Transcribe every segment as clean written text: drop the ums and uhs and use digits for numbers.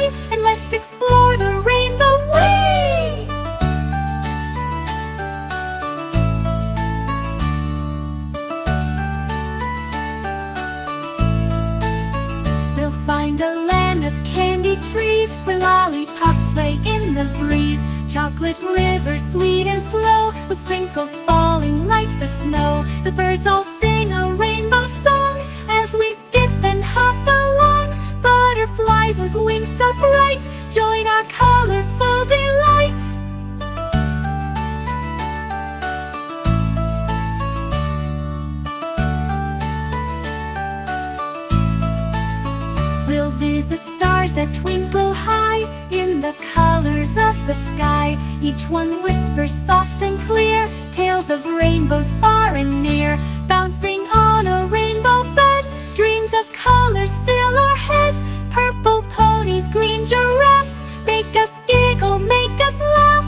way, and let's explore the rainbow way. We'll find a land of candy trees, where lollipops sway in the breeze. Chocolate rivers sweet and slow, with sprinkles falling like the snow. The birds all sing a rainbow song as we skip and hop along. Butterflies with wings so bright join our colorful delight. We'll visit stars that twinkle high in the colors of the sky. Each one whispers soft and clear tales of rainbows far and near. Bouncing on a rainbow bed, dreams of colors fill our head. Purple ponies, green giraffes, make us giggle, make us laugh.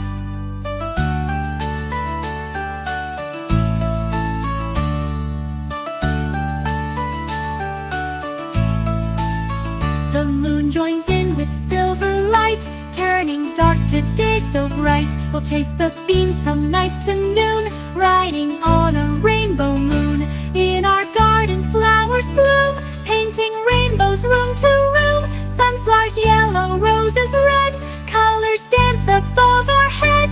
The moon joins in with silver light, turning dark to day so bright. We'll chase the beams from night to noon, riding on a rainbow moon. In our garden flowers bloom, painting rainbows room to room. Sunflowers yellow, roses red, colors dance above our head.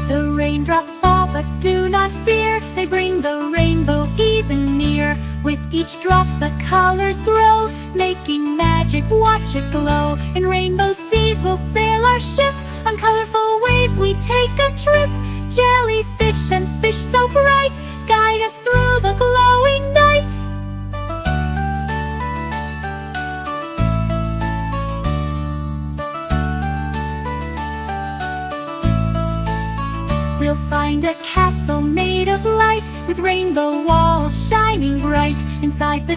The raindrops fall, but do not fear, they bring the rainbow even near. With each drop the colors grow, making magic, watch it glow. In rainbow seas we'll sail our ship, on colorful waves we take a trip. Jellyfish and fish so bright guide us through the glowing night. We'll find a castle made of light, with rainbow walls shining bright. Inside the